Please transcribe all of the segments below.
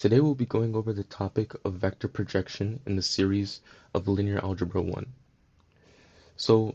Today we'll be going over the topic of vector projection in the series of Linear Algebra 1. So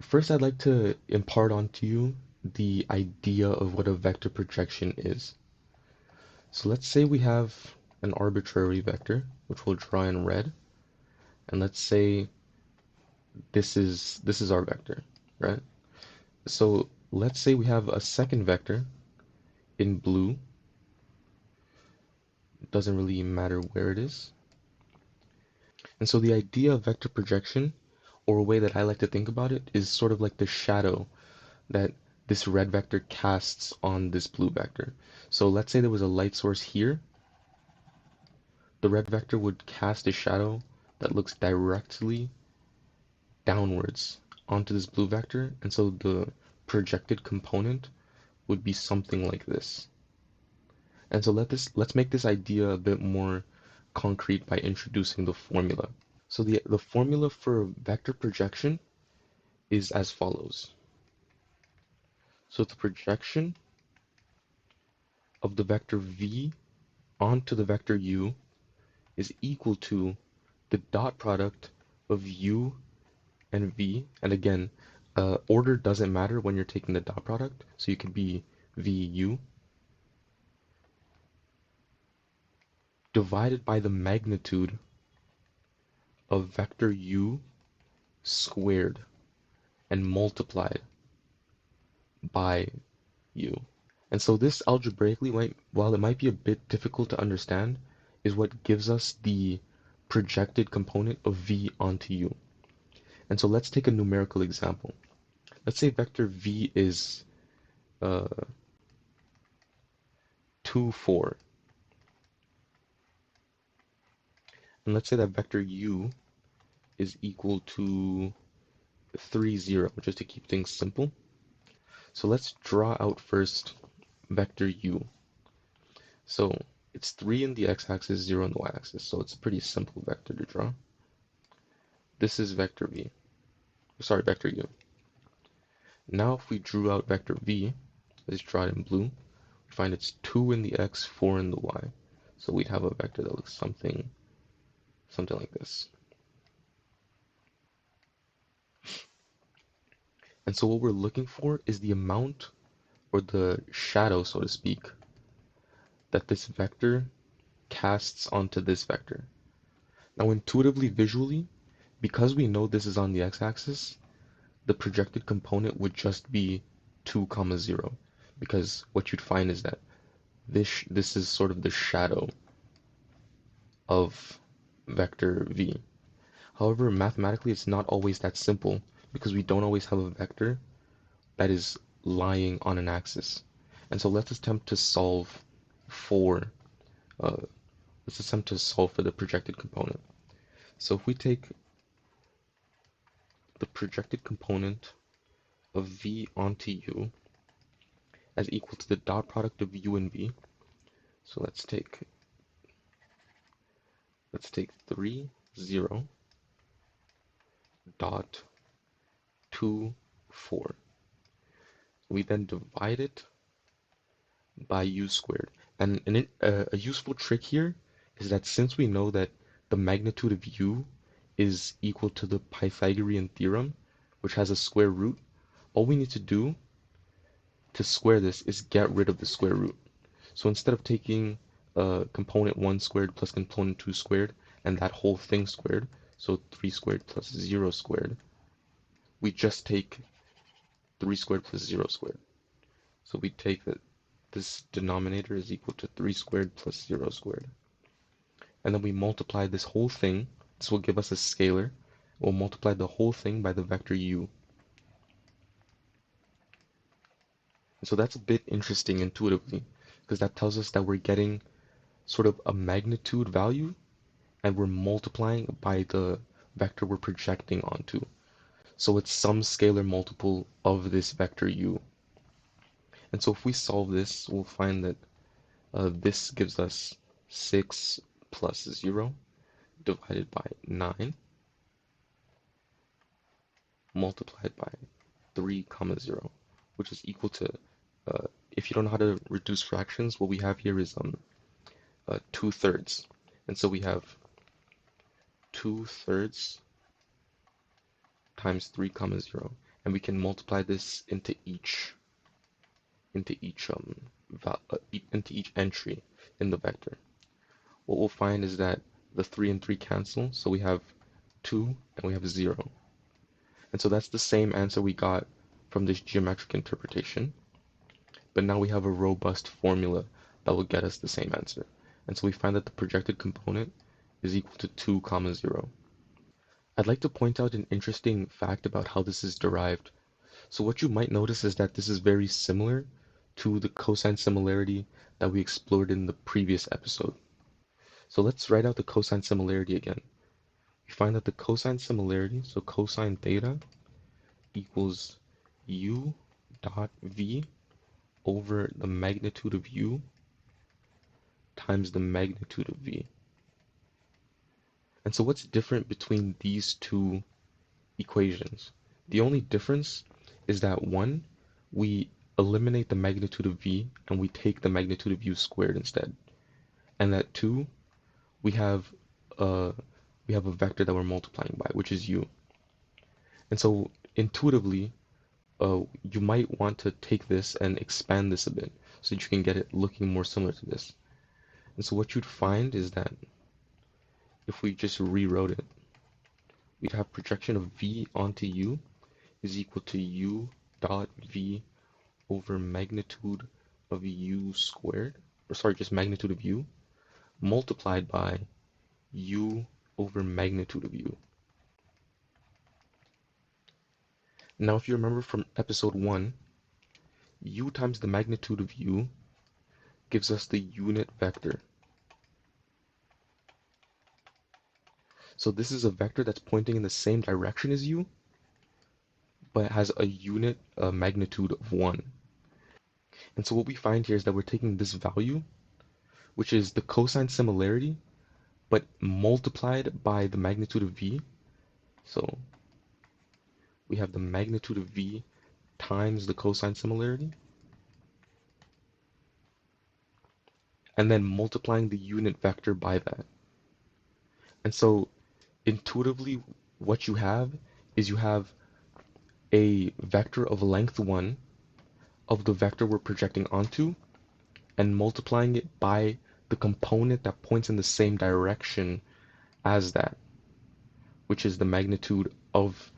first I'd like to impart onto you the idea of what a vector projection is. So let's say we have an arbitrary vector, which we'll draw in red, and let's say this is our vector, right? So let's say we have a second vector in blue. It doesn't really matter where it is. And so the idea of vector projection, or a way that I like to think about it, is sort of like the shadow that this red vector casts on this blue vector. So let's say there was a light source here. The red vector would cast a shadow that looks directly downwards onto this blue vector, and so the projected component would be something like this. And so let's make this idea a bit more concrete by introducing the formula. So the formula for vector projection is as follows. So the projection of the vector v onto the vector u is equal to the dot product of u and v. And again, order doesn't matter when you're taking the dot product, so you could be vu divided by the magnitude of vector u squared and multiplied by u. And so this algebraically, while it might be a bit difficult to understand, is what gives us the projected component of v onto u. And so let's take a numerical example. Let's say vector v is 2, 4. And let's say that vector u is equal to 3, 0, just to keep things simple. So let's draw out first vector u. So it's 3 in the x-axis, 0 in the y-axis. So it's a pretty simple vector to draw. This is vector v. Sorry, vector u. Now if we drew out vector v, let's draw it in blue, we find it's 2 in the x, 4 in the y. So we'd have a vector that looks something like this. And so what we're looking for is the amount, or the shadow, so to speak, that this vector casts onto this vector. Now intuitively, visually, because we know this is on the x-axis, the projected component would just be 2, 0, because what you'd find is that this is sort of the shadow of vector v. However, mathematically, it's not always that simple, because we don't always have a vector that is lying on an axis. And so let's attempt to solve for the projected component. So if we take the projected component of v onto u as equal to the dot product of u and v, so let's take 3, 0 dot 2, 4. We then divide it by u squared. And a useful trick here is that since we know that the magnitude of u is equal to the Pythagorean theorem, which has a square root, all we need to do to square this is get rid of the square root. So instead of taking component 1 squared plus component 2 squared and that whole thing squared, so 3 squared plus 0 squared, we just take 3 squared plus 0 squared. So we take that this denominator is equal to 3 squared plus 0 squared. And then we multiply this whole thing. This will give us a scalar. We'll multiply the whole thing by the vector u. And so that's a bit interesting intuitively, because that tells us that we're getting sort of a magnitude value, and we're multiplying by the vector we're projecting onto. So it's some scalar multiple of this vector u. And so if we solve this, we'll find that this gives us 6 plus 0 divided by 9 multiplied by 3, 0, which is equal to, if you don't know how to reduce fractions, what we have here is 2/3. And so we have 2/3 times 3 comma 0. And we can multiply this into each entry in the vector. What we'll find is that the 3 and 3 cancel, so we have 2 and we have 0. And so that's the same answer we got from this geometric interpretation, but now we have a robust formula that will get us the same answer. And so we find that the projected component is equal to 2 comma 0. I'd like to point out an interesting fact about how this is derived. So what you might notice is that this is very similar to the cosine similarity that we explored in the previous episode. So let's write out the cosine similarity again. We find that the cosine similarity, so cosine theta equals u dot v over the magnitude of u times the magnitude of v. And so what's different between these two equations? The only difference is that one, we eliminate the magnitude of v and we take the magnitude of u squared instead. And that two, we have a vector that we're multiplying by, which is u. And so intuitively, you might want to take this and expand this a bit so that you can get it looking more similar to this. And so what you'd find is that if we just rewrote it, we'd have projection of v onto u is equal to u dot v over magnitude of u squared, or sorry, just magnitude of u, multiplied by u over magnitude of u. Now, if you remember from episode 1, u times the magnitude of u gives us the unit vector. So this is a vector that's pointing in the same direction as u, but it has a unit magnitude of 1. And so what we find here is that we're taking this value, which is the cosine similarity, but multiplied by the magnitude of v. So we have the magnitude of v times the cosine similarity, and then multiplying the unit vector by that. And so intuitively, what you have is you have a vector of length 1 of the vector we're projecting onto, and multiplying it by the component that points in the same direction as that, which is the magnitude of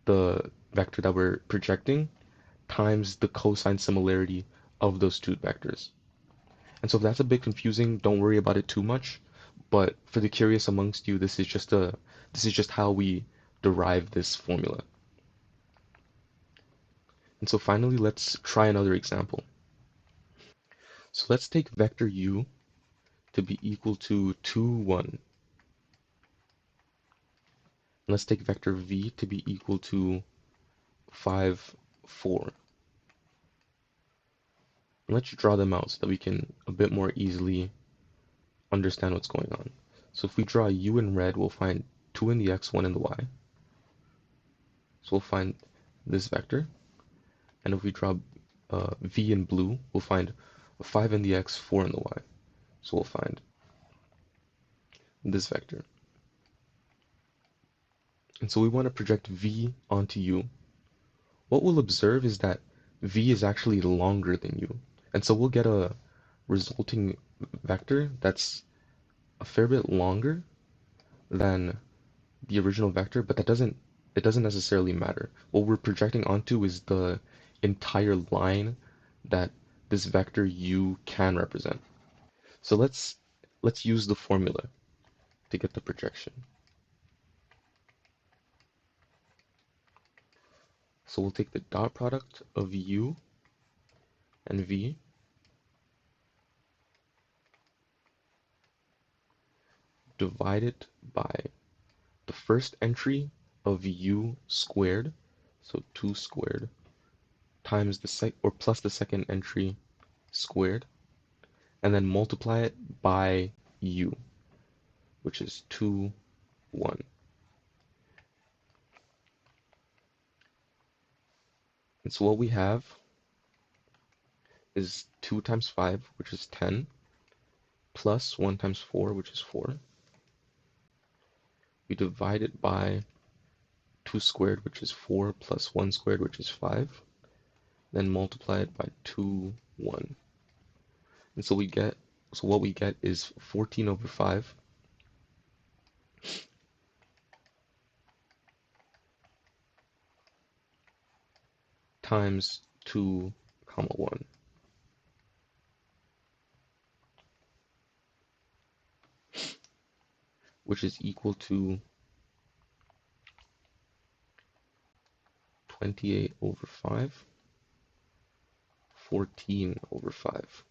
the vector that we're projecting times the cosine similarity of those two vectors. And so if that's a bit confusing, don't worry about it too much. But for the curious amongst you, this is just how we derive this formula. And so finally, let's try another example. So let's take vector u to be equal to 2, 1. And let's take vector v to be equal to 5, 4. And let's draw them out so that we can a bit more easily understand what's going on. So if we draw u in red, we'll find 2 in the x, 1 in the y. So we'll find this vector. And if we draw v in blue, we'll find 5 in the x, 4 in the y. So we'll find this vector. And so we want to project v onto u. What we'll observe is that v is actually longer than u. And so we'll get a resulting vector that's a fair bit longer than the original vector, but it doesn't necessarily matter. What we're projecting onto is the entire line that this vector u can represent. So let's use the formula to get the projection. So we'll take the dot product of u and v divided by the first entry of u squared, so 2 squared, times plus the second entry squared, and then multiply it by u, which is 2, 1. And so what we have is 2 times 5, which is 10, plus 1 times 4, which is 4. We divide it by 2 squared, which is 4, plus 1 squared, which is 5. Then multiply it by 2, 1. And so what we get is 14 over 5 times 2 comma 1, which is equal to 28 over 5, 14 over 5.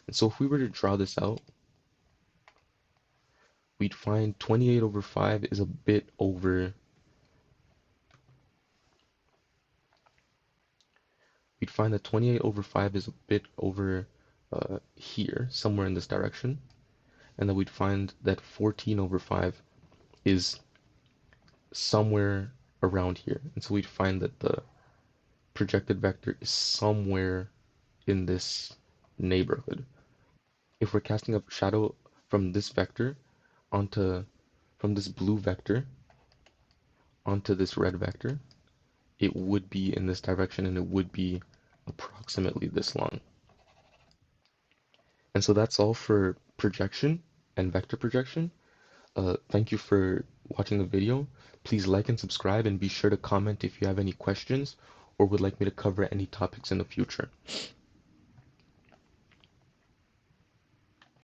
And so if we were to draw this out, we'd find 28 over 5 is a bit over, we'd find that 28 over 5 is a bit over here, somewhere in this direction, and then we'd find that 14 over 5 is somewhere around here. And so we'd find that the projected vector is somewhere in this neighborhood. If we're casting a shadow from this vector onto, from this blue vector onto this red vector, it would be in this direction and it would be approximately this long. And so that's all for projection and vector projection. Thank you for watching the video. Please like and subscribe, and be sure to comment if you have any questions or would like me to cover any topics in the future.